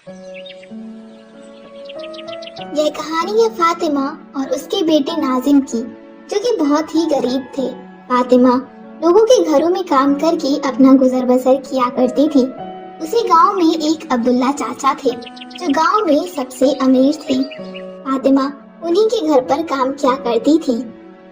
یہ کہانی ہے فاطمہ اور اس کے بیٹے ناظم کی، جو کہ بہت ہی غریب تھے۔ فاطمہ لوگوں کے گھروں میں کام کر کے اپنا گزر بسر کیا کرتی تھی۔ اسی گاؤں میں ایک عبداللہ چاچا تھے جو گاؤں میں سب سے امیر تھے۔ فاطمہ انہی کے گھر پر کام کیا کرتی تھی۔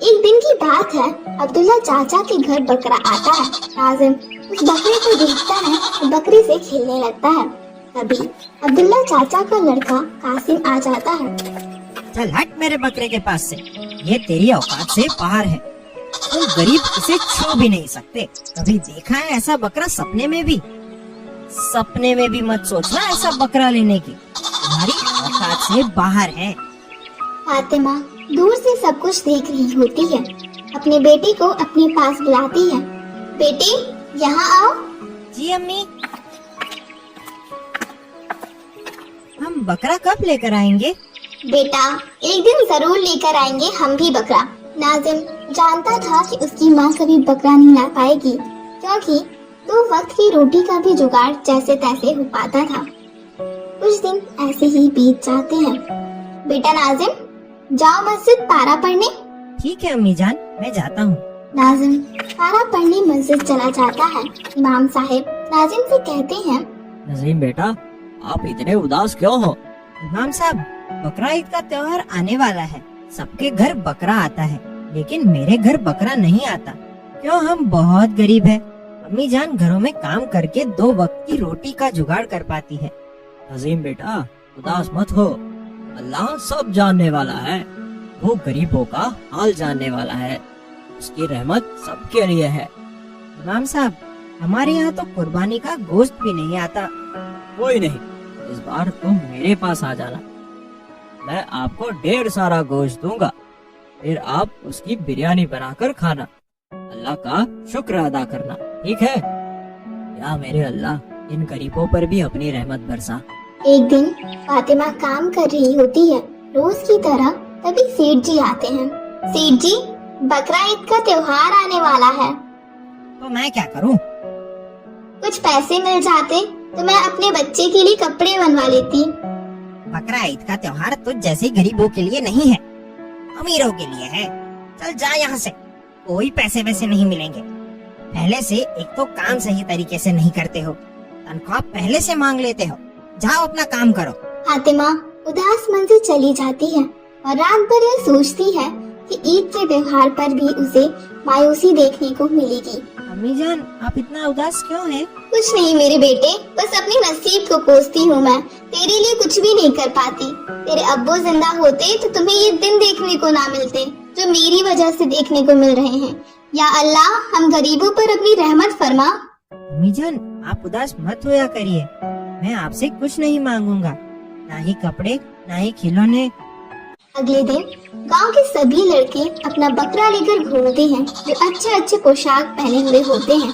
ایک دن کی بات ہے، عبداللہ چاچا کے گھر بکرا آتا ہے۔ ناظم اس بکرے کو دیکھتا ہے اور بکرے سے کھیلنے لگتا ہے۔ تبھی عبداللہ چاچا کا لڑکا قاسم آ جاتا ہے۔ چل ہٹ میرے بکرے کے پاس سے، یہ تیری اوقات سے باہر ہے، تم غریب اسے چھو بھی نہیں سکتے۔ کبھی دیکھا ہے ایسا بکرا؟ سپنے میں بھی مت سوچنا ایسا بکرا لینے کی، تمہاری اوقات سے باہر ہے۔ فاطمہ دور سے سب کچھ دیکھ رہی ہوتی ہے، اپنے بیٹے کو اپنے پاس بلاتی ہے۔ بیٹے یہاں آؤ۔ جی امی۔ ہم بکرا کب لے کر آئیں گے؟ بیٹا ایک دن ضرور لے کر آئیں گے ہم بھی بکرا۔ ناظم جانتا تھا کہ اس کی ماں کبھی بکرا نہیں لا پائے گی، کیونکہ دو وقت کی روٹی کا بھی جگاڑ جیسے تیسے ہو پاتا تھا۔ کچھ دن ایسے ہی بیت جاتے ہیں۔ بیٹا ناظم جاؤ مسجد پارا پڑھنے۔ ٹھیک ہے امی جان، میں جاتا ہوں۔ ناظم پارا پڑھنے مسجد چلا جاتا ہے۔ امام صاحب ناظم سے کہتے ہیں، نظیم بیٹا آپ اتنے اداس کیوں ہو؟ امام صاحب بقرہ عید کا تہوار آنے والا ہے، سب کے گھر بکرا آتا ہے، لیکن میرے گھر بکرا نہیں آتا، کیوں؟ ہم بہت غریب ہیں۔ امی جان گھروں میں کام کر کے دو وقت کی روٹی کا جگاڑ کر پاتی ہے۔ نظیم بیٹا اداس مت ہو، اللہ سب جاننے والا ہے، وہ غریبوں کا حال جاننے والا ہے، اس کی رحمت سب کے لیے ہے۔ امام صاحب ہمارے یہاں تو قربانی کا گوشت بھی نہیں آتا۔ کوئی نہیں، اس بار تم میرے پاس آ جانا، میں آپ کو ڈھیر سارا گوشت دوں گا، پھر آپ اس کی بریانی بنا کر کھانا، اللہ کا شکر ادا کرنا، ٹھیک ہے؟ یا میرے اللہ ان غریبوں پر بھی اپنی رحمت برسا۔ ایک دن فاطمہ کام کر رہی ہوتی ہے روز کی طرح، تبھی سیٹھ جی آتے ہیں۔ سیٹھ جی بقرہ عید کا تہوار آنے والا ہے، تو میں کیا کروں؟ کچھ پیسے مل جاتے تو میں اپنے بچے کے لیے کپڑے بنوا لیتی۔ بقرہ عید کا تہوار تو جیسے غریبوں کے لیے نہیں ہے، امیروں کے لیے ہے۔ چل جا یہاں سے، کوئی پیسے ویسے نہیں ملیں گے۔ پہلے سے ایک تو کام صحیح طریقے سے نہیں کرتے ہو، تنخواہ پہلے سے مانگ لیتے ہو، جاؤ اپنا کام کرو۔ فاطمہ اداس من سے چلی جاتی ہے اور رات بھر یہ سوچتی ہے کہ عید کے تہوار پر بھی اسے مایوسی دیکھنے کو ملے گی۔ امی جان آپ اتنا اداس کیوں ہیں؟ کچھ نہیں میرے بیٹے، بس اپنی نصیب کو کوستی ہوں میں، تیرے لیے کچھ بھی نہیں کر پاتی۔ تیرے ابو زندہ ہوتے تو تمہیں یہ دن دیکھنے کو نہ ملتے جو میری وجہ سے دیکھنے کو مل رہے ہیں۔ یا اللہ ہم غریبوں پر اپنی رحمت فرما۔ امی جان آپ اداس مت ہویا کریے، میں آپ سے کچھ نہیں مانگوں گا، نہ ہی کپڑے نہ ہی کھلونے۔ اگلے دن گاؤں کے سبھی لڑکے اپنا بکرا لے کر گھومتے ہیں، جو اچھے اچھے پوشاک پہنے ہوئے ہوتے ہیں۔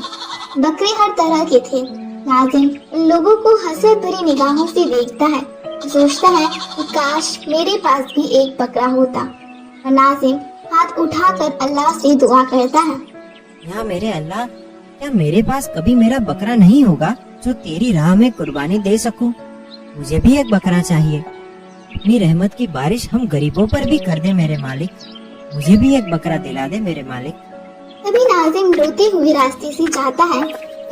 بکرے ہر طرح کے تھے۔ ناظم ان لوگوں کو حسرت بھری نگاہوں سے دیکھتا ہے، سوچتا ہے کہ کاش میرے پاس بھی ایک بکرا ہوتا، اور ناظم ہاتھ اٹھا کر اللہ سے دعا کرتا ہے، یا میرے اللہ، کیا میرے پاس کبھی میرا بکرا نہیں ہوگا جو تیری راہ میں قربانی دے سکوں؟ مجھے بھی ایک بکرا چاہیے، اپنی رحمت کی بارش ہم غریبوں پر بھی کر دے میرے مالک، مجھے بھی ایک بکرا دلا دے میرے مالک۔ تبھی ناظم روتے ہوئے راستے سے جاتا ہے،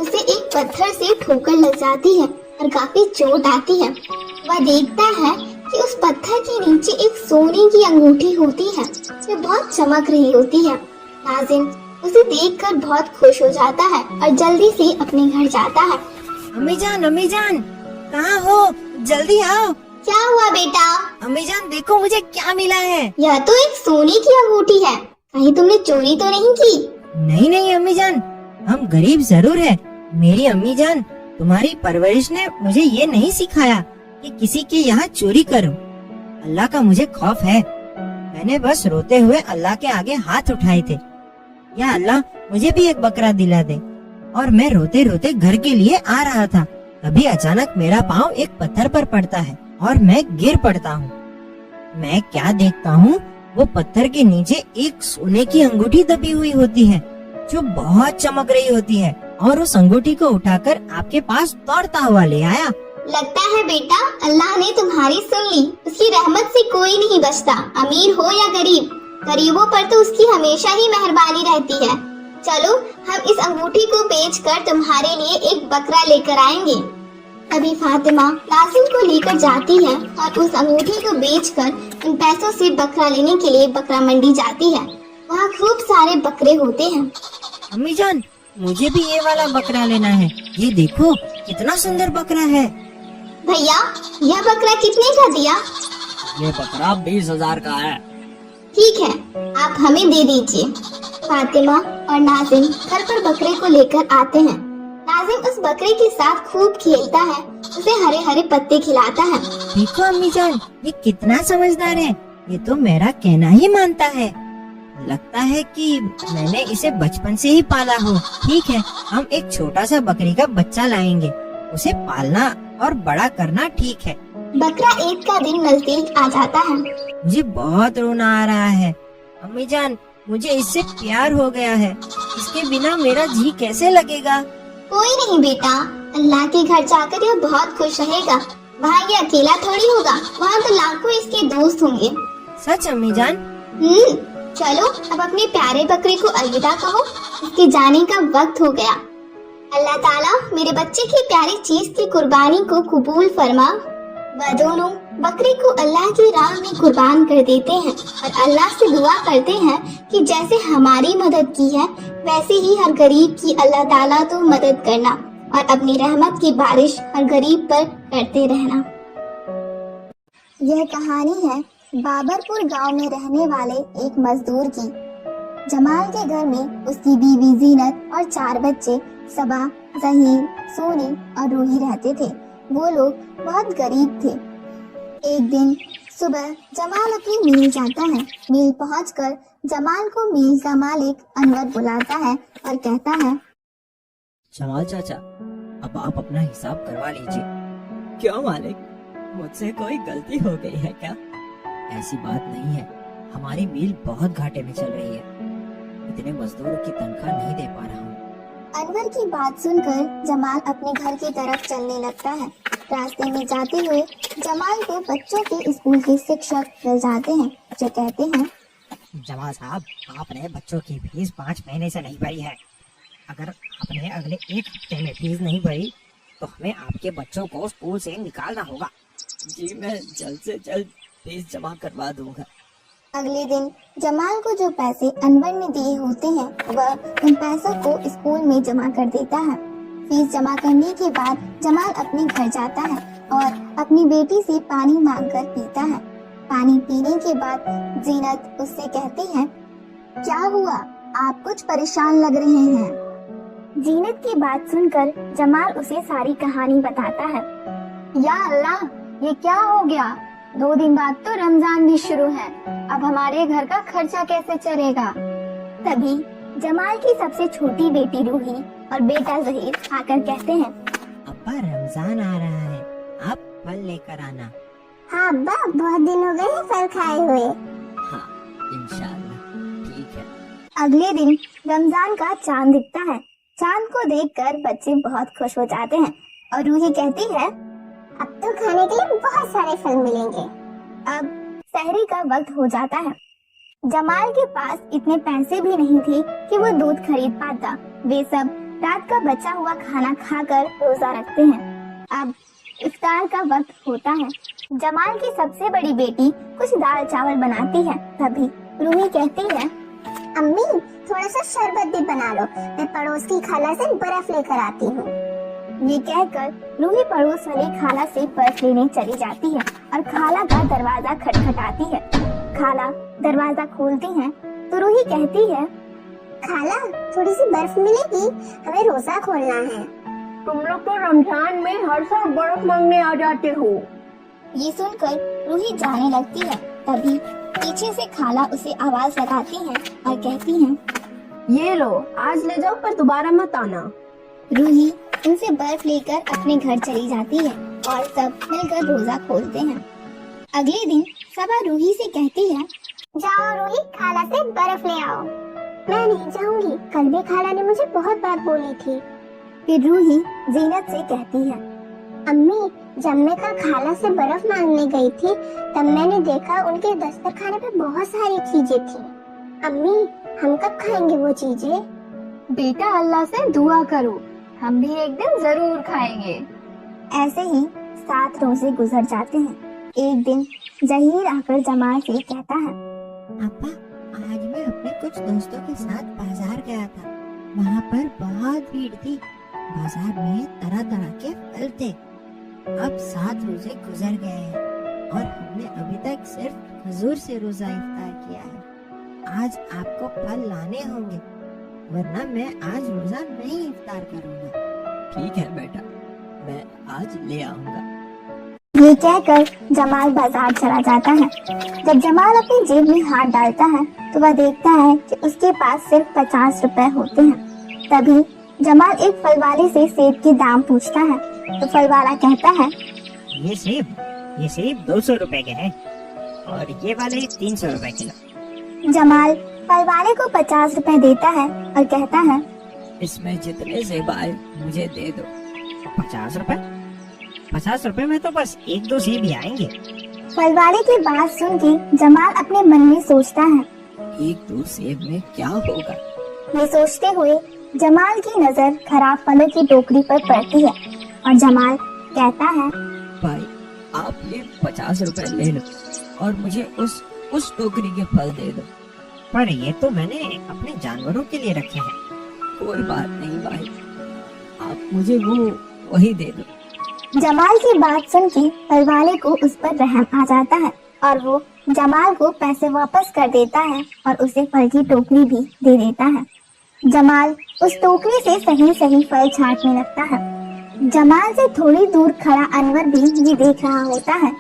اسے ایک پتھر سے ٹھوکر لگ جاتی ہے اور کافی چوٹ آتی ہے۔ وہ دیکھتا ہے کہ اس پتھر کے نیچے ایک سونے کی انگوٹھی ہوتی ہے جو بہت چمک رہی ہوتی ہے۔ ناظم اسے دیکھ کر بہت خوش ہو جاتا ہے اور جلدی سے اپنے گھر جاتا ہے۔ امی جان کہاں ہو؟ جلدی آؤ۔ کیا ہوا بیٹا؟ امی جان دیکھو مجھے کیا ملا ہے۔ یہ تو ایک سونے کی انگوٹھی ہے، کہیں تم نے چوری تو نہیں کی؟ نہیں امی جان، ہم غریب ضرور ہیں، میری امی جان تمہاری پرورش نے مجھے یہ نہیں سکھایا کہ کسی کے یہاں چوری کروں۔ اللہ کا مجھے خوف ہے، میں نے بس روتے ہوئے اللہ کے آگے ہاتھ اٹھائے تھے، یا اللہ مجھے بھی ایک بکرا دلا دے۔ اور میں روتے روتے گھر کے لیے آ رہا تھا، تبھی اچانک میرا پاؤں ایک پتھر پر پڑتا ہے اور میں گر پڑتا ہوں۔ میں کیا دیکھتا ہوں، وہ پتھر کے نیچے ایک سونے کی انگوٹھی دبی ہوئی ہوتی ہے جو بہت چمک رہی ہوتی ہے، اور اس انگوٹھی کو اٹھا کر آپ کے پاس دوڑتا ہوا لے آیا लगता है बेटा अल्लाह ने तुम्हारी सुन ली। उसकी रहमत से कोई नहीं बचता, अमीर हो या गरीब, गरीबों पर तो उसकी हमेशा ही मेहरबानी रहती है। चलो हम इस अंगूठी को बेचकर तुम्हारे लिए एक बकरा लेकर आएंगे। तभी फातिमा नाज़िम को लेकर जाती है और उस अंगूठी को बेचकर उन पैसों से बकरा लेने के लिए बकरा मंडी जाती है। वहाँ खूब सारे बकरे होते हैं। अम्मी जान, मुझे भी ये वाला बकरा लेना है। ये देखो कितना सुंदर बकरा है। भैया यह बकरा कितने का दिया? ये बकरा 20,000 का है। ठीक है, आप हमें दे दीजिए। फातिमा और नाज़िम घर पर बकरे को लेकर आते हैं। नाज़िम उस बकरे के साथ खूब खेलता है, उसे हरे हरे पत्ते खिलाता है। देखो अम्मी जान, ये कितना समझदार है। ये तो मेरा कहना ही मानता है। लगता है कि मैंने इसे बचपन से ही पाला हो। ठीक है, हम एक छोटा सा बकरी का बच्चा लाएंगे। उसे पालना और बड़ा करना ठीक है। बकरा ईद का दिन नजदीक आ जाता है। मुझे बहुत रोना आ रहा है। अम्मी जान, मुझे इससे प्यार हो गया है। इसके बिना मेरा जी कैसे लगेगा? कोई नहीं बेटा, अल्लाह के घर जाकर यह बहुत खुश रहेगा। वहाँ ये अकेला थोड़ी होगा, वहाँ तो लाखों इसके दोस्त होंगे। सच अम्मी जान? चलो अब अपने प्यारे बकरे को अलविदा कहो, इसके जाने का वक्त हो गया। अल्लाह ताला मेरे बच्चे की प्यारी चीज की कुर्बानी को कबूल फरमा। वह दोनों बकरे को अल्लाह की राह में कुर्बान कर देते हैं और अल्लाह से दुआ करते हैं कि जैसे हमारी मदद की है वैसे ही हर गरीब की अल्लाह ताला तो मदद करना और अपनी रहमत की बारिश हर गरीब पर करते रहना। यह कहानी है बाबरपुर गांव में रहने वाले एक मजदूर की। जमाल के घर में उसकी बीवी जीनत और 4 बच्चे सबा, जहीर, सोनी और रूही रहते थे। वो लोग बहुत गरीब थे। एक दिन सुबह जमाल अपनी मिल जाता है। मिल पहुंचकर जमाल को मिल का मालिक अनवर बुलाता है और कहता है, जमाल चाचा, अब आप अपना हिसाब करवा लीजिए। क्यों मालिक, मुझसे कोई गलती हो गई है क्या? ऐसी बात नहीं है, हमारी मिल बहुत घाटे में चल रही है। इतने मजदूरों की तनख्वाह नहीं दे पा रहा हूँ। अनवर की बात सुनकर जमाल अपने घर की तरफ चलने लगता है। रास्ते में जाते हुए जमाल को बच्चों के स्कूल के शिक्षक मिल जाते हैं जो कहते हैं, जमाल साहब, आपने बच्चों की फीस 5 महीने से नहीं भरी है। अगर आपने अगले 1 हफ्ते में फीस नहीं भरी तो हमें आपके बच्चों को स्कूल से निकालना होगा। जी मैं जल्द से जल्द फीस जमा करवा दूंगा। अगले दिन जमाल को जो पैसे अनवर ने दिए होते हैं वह उन पैसों को स्कूल में जमा कर देता है। फीस जमा करने के बाद जमाल अपने घर जाता है और अपनी बेटी से पानी मांगकर पीता है। पानी पीने के बाद जीनत उससे कहती है, क्या हुआ, आप कुछ परेशान लग रहे हैं। जीनत की बात सुनकर जमाल उसे सारी कहानी बताता है। या अल्लाह, ये क्या हो गया? 2 दिन बाद तो रमजान भी शुरू है, अब हमारे घर का खर्चा कैसे चलेगा। तभी जमाल की सबसे छोटी बेटी रूही और बेटा जहीर आकर कहते हैं, अब्बा रमजान आ रहा है, आप फल लेकर आना। हाँ अब्बा, बहुत दिन हो गए फल खाए हुए। हाँ इंशाल्लाह, ठीक है। अगले दिन रमजान का चांद दिखता है। चांद को देखकर बच्चे बहुत खुश हो जाते हैं और रूही कहती है, अब तो खाने के लिए बहुत सारे फल मिलेंगे। अब सहरी का वक्त हो जाता है। जमाल के पास इतने पैसे भी नहीं थे कि वो दूध खरीद पाता। वे सब रात का बचा हुआ खाना खाकर रोजा रखते हैं। अब इफ्तार का वक्त होता है। जमाल की सबसे बड़ी बेटी कुछ दाल चावल बनाती है। तभी रूही कहती है, अम्मी थोड़ा सा शरबत भी बना लो, मैं पड़ोस की खाला से बर्फ लेकर आती हूँ। ये कहकर रूही पड़ोस वाली खाला से बर्फ लेने चली जाती है और खाला का दरवाजा खटखटाती है। खाला दरवाजा खोलती है तो रूही कहती है, खाला थोड़ी सी बर्फ मिलेगी, हमें रोजा खोलना है। तुम लोग तो रमजान में हर साल बर्फ मांगने आ जाते हो। ये सुनकर रूही जाने लगती है। तभी पीछे से खाला उसे आवाज लगाती है और कहती है, ये लो, आज ले जाओ पर दोबारा मत आना। रूही उनसे बर्फ लेकर अपने घर चली जाती है और सब मिलकर रोजा खोलते हैं। अगले दिन सबा रूही से कहती है, जाओ रूही, खाला से बर्फ ले आओ। मैं नहीं जाऊंगी, कल भी खाला ने मुझे बहुत बात बोली थी। फिर रूही जीनत से कहती है, अम्मी जब मैं कल खाला से बर्फ मांगने गई थी तब मैंने देखा उनके दस्तरखाने पे बहुत सारी चीजें थी। अम्मी, हम कब खाएंगे वो चीजें? बेटा अल्लाह से दुआ करो, हम भी एक दिन जरूर खाएंगे। ऐसे ही 7 रोजे गुजर जाते हैं। एक दिन जहीर आकर जमाल से कहता है, पापा, आज मैं अपने कुछ दोस्तों के साथ बाजार गया था। वहाँ पर बहुत भीड़ थी। बाजार में तरह तरह के फल थे। अब 7 रोजे गुजर गए हैं और हमने अभी तक सिर्फ खजूर से रोजा इफ्तार किया है। आज आपको फल लाने होंगे, वरना मैं आज रोजा नहीं इफ्तार करूँगा। ठीक है बेटा, मैं आज ले आऊंगा। ये कहकर जमाल बाजार चला जाता है। जब जमाल अपनी जेब में हाथ डालता है तो वह देखता है कि उसके पास सिर्फ 50 रुपए होते हैं। तभी जमाल एक फल वाले से सेब के दाम पूछता है तो फल वाला कहता है, ये सेब 200 रुपए के हैं और ये वाले 300 रुपए किलो। जमाल फल वाले को 50 रुपए देता है और कहता है, इसमें जितने सेब आए मुझे दे दो। 50 रुपए में तो बस 1-2 सेब ही आएंगे। फल वाले की बात सुन के जमाल अपने मन में सोचता है। 1-2 सेब में क्या होगा? ये सोचते हुए जमाल की नजर खराब फलों की टोकरी पर पड़ती है और जमाल कहता है, भाई, आप ये 50 रुपए ले लो और मुझे उस टोकरी के फल दे दो। पर ये तो मैंने अपने जानवरों के लिए रखे हैं। कोई बात नहीं भाई, आप मुझे वही दे दो। जमाल की बात सुन के फल वाले को उस पर रहम आ जाता है और वो जमाल को पैसे वापस कर देता है और उसे फल की टोकरी भी दे देता है। जमाल उस टोकरी से सही फल छांटने लगता है। जमाल से थोड़ी दूर खड़ा अनवर भी ये देख रहा होता है।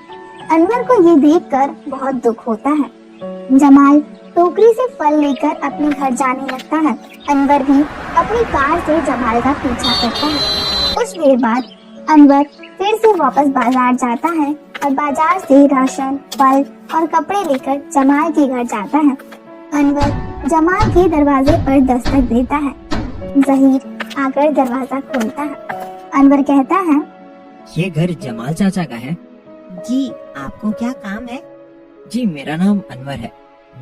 अनवर को ये देखकर बहुत दुख होता है। जमाल टोकरी से फल लेकर अपने घर जाने लगता है। अनवर भी अपनी कार से जमाल का पीछा करता है। कुछ देर बाद अनवर फिर से वापस बाजार जाता है और बाजार से राशन, फल और कपड़े लेकर जमाल के घर जाता है। अनवर जमाल के दरवाजे पर दस्तक देता है। जहीर आकर दरवाजा खोलता है। अनवर कहता है, ये घर जमाल चाचा का है? जी, आपको क्या काम है? जी, मेरा नाम अनवर है।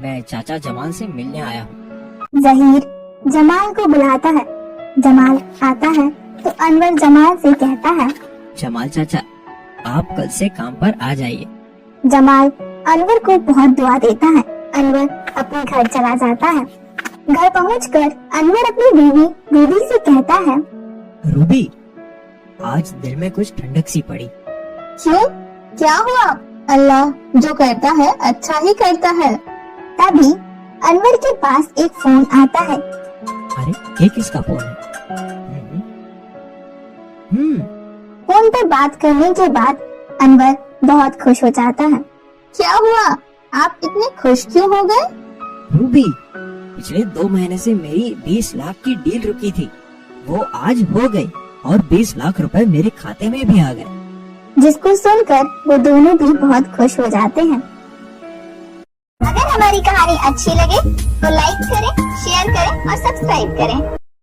मैं चाचा जमाल से मिलने आया हूँ। जहीर जमाल को बुलाता है। जमाल आता है तो अनवर जमाल से कहता है, जमाल चाचा, आप कल से काम पर आ जाइए। जमाल अनवर को बहुत दुआ देता है। अनवर अपने घर चला जाता है। घर पहुंचकर अनवर अपनी बीवी से कहता है, रूबी, आज दिल में कुछ ठंडक सी पड़ी। क्यों, क्या हुआ? अल्लाह जो करता है अच्छा ही करता है। तभी अनवर के पास एक फोन आता है। अरे, ये किसका फोन है? फोन पर बात करने के बाद अनवर बहुत खुश हो जाता है। क्या हुआ, आप इतने खुश क्यों हो गए? रूबी, पिछले 2 महीने से मेरी 20 लाख की डील रुकी थी, वो आज हो गई और 20 लाख रुपए मेरे खाते में भी आ गए। जिसको सुनकर वो दोनों भी बहुत खुश हो जाते हैं। अगर हमारी कहानी अच्छी लगे तो लाइक करें, शेयर करें और सब्सक्राइब करें।